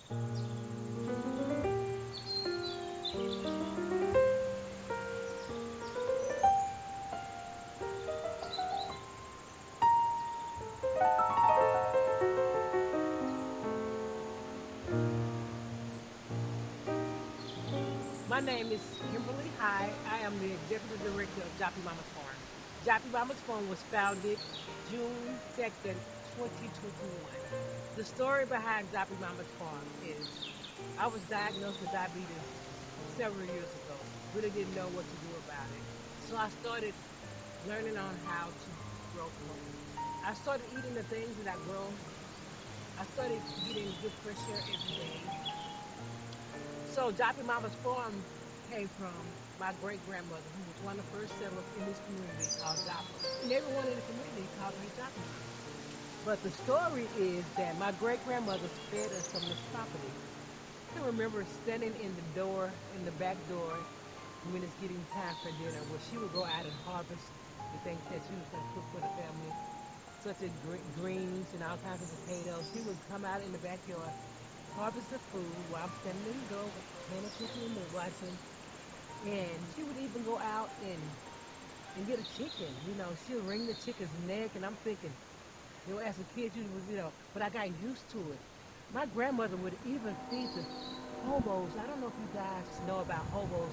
My name is Kimberly High. I am the executive director of Joppy Mama's Farm. Joppy Mama's Farm was founded June 2nd, 2021. The story behind Joppy Mama's Farm is I was diagnosed with diabetes several years ago. Really didn't know what to do about it. So I started learning on how to grow food. I started eating the things that I grow. I started getting good fresh air every day. So Joppy Mama's farm came from my great grandmother, who was one of the first settlers in this community called Joppy. And everyone in the community called her Joppy Mama. But the story is that my great grandmother fed us from this property. I can remember standing in the door, in the back door, when it's getting time for dinner, where she would go out and harvest the things that she was going to cook for the family, such as greens and all kinds of potatoes. She would come out in the backyard, harvest the food while I'm standing in the door, paying attention and watching. And she would even go out and get a chicken. She would wring the chicken's neck, and I'm thinking, as a kid, but I got used to it. My grandmother would even feed the hobos. I don't know if you guys know about hobos.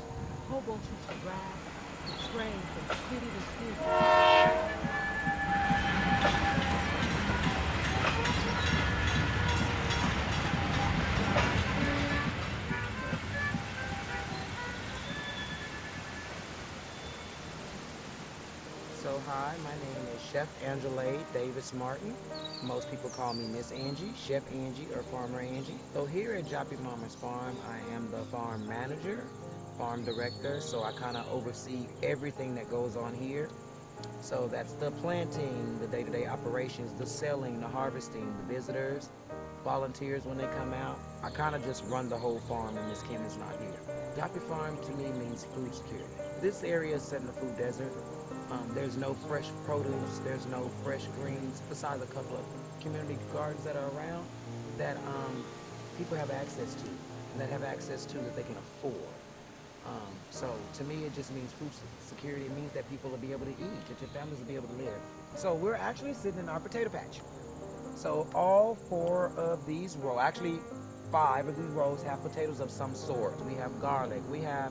Hobos used to ride the train from city to city. So hi, my name is Chef Angela Davis Martin. Most people call me Miss Angie, Chef Angie, or Farmer Angie. So here at Joppy Mama's Farm, I am the farm manager, farm director. So I kind of oversee everything that goes on here. So that's the planting, the day-to-day operations, the selling, the harvesting, the visitors, volunteers when they come out. I kind of just run the whole farm when Miss Kim is not here. Joppy Farm to me means food security. This area is set in the food desert. There's no fresh produce, there's no fresh greens, besides a couple of community gardens that are around that people have access to, and that have access to that they can afford. So to me, it just means food security. It means that people will be able to eat, that your families will be able to live. So we're actually sitting in our potato patch. So all four of these rows, actually five of these rows have potatoes of some sort. We have garlic, we have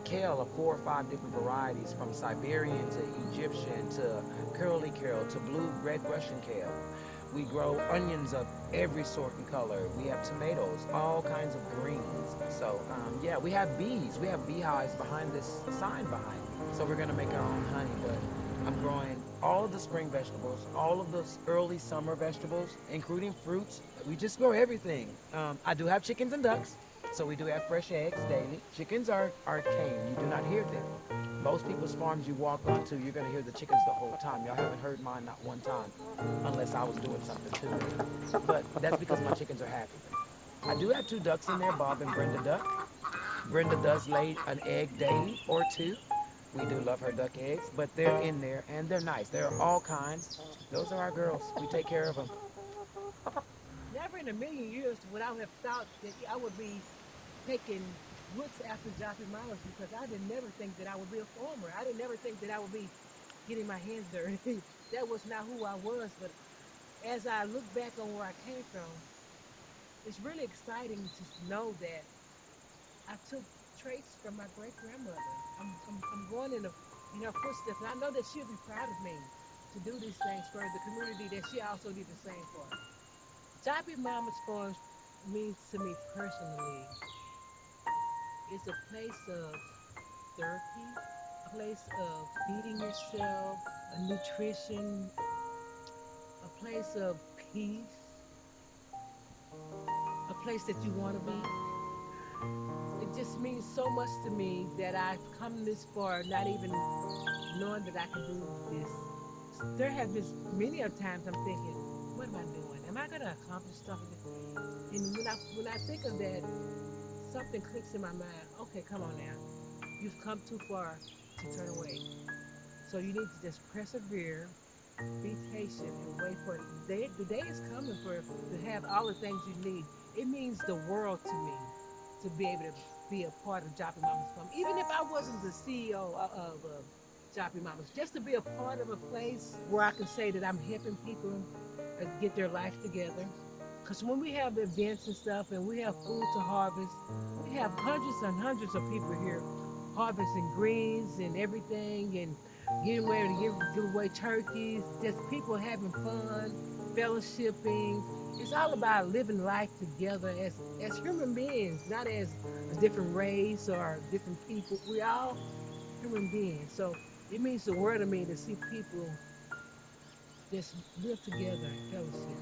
kale of 4 or 5 different varieties, from Siberian to Egyptian to curly kale to blue red Russian kale. We grow onions of every sort and color. We have tomatoes, all kinds of greens. So yeah, we have bees. We have beehives behind this sign behind me. So we're gonna make our own honey, but I'm growing all of the spring vegetables, all of the early summer vegetables, including fruits. We just grow everything. I do have chickens and ducks, so we do have fresh eggs daily. Chickens are tame. You do not hear them. Most people's farms you walk onto, you're going to hear the chickens the whole time. Y'all haven't heard mine not one time, unless I was doing something to them. But that's because my chickens are happy. I do have two ducks in there, Bob and Brenda Duck. Brenda does lay an egg daily or two. We do love her duck eggs, but they're in there and they're nice. There are all kinds. Those are our girls. We take care of them. Never in a million years would I have thought that I would be taking roots after Joppy Mamas, because I didn't never think that I would be a farmer. I didn't never think that I would be getting my hands dirty. That was not who I was. But as I look back on where I came from, it's really exciting to know that I took traits from my great grandmother. I'm going in her footsteps, and I know that she'll be proud of me to do these things for the community that she also did the same for. Joppy Mama's Farms means to me personally, it's a place of therapy, a place of feeding yourself, a nutrition, a place of peace, a place that you want to be. It just means so much to me that I've come this far, not even knowing that I can do this. There have been many of times I'm thinking, what am I doing? Am I gonna accomplish something? And when I think of that, something clicks in my mind. Okay, come on now. You've come too far to turn away. So you need to just persevere, be patient, and wait for it. The day is coming for to have all the things you need. it means the world to me to be able to be a part of Joppy Mama's Farm. Even if I wasn't the CEO of Joppy Mama's, just to be a part of a place where I can say that I'm helping people get their life together. Because when we have events and stuff and we have food to harvest, we have hundreds and hundreds of people here harvesting greens and everything and getting ready to give away turkeys, just people having fun, fellowshipping. It's all about living life together as human beings, not as a different race or different people. We all human beings. So it means the world to me to see people just live together and fellowship.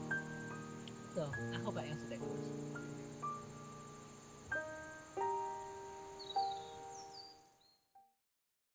So I hope I answered that question.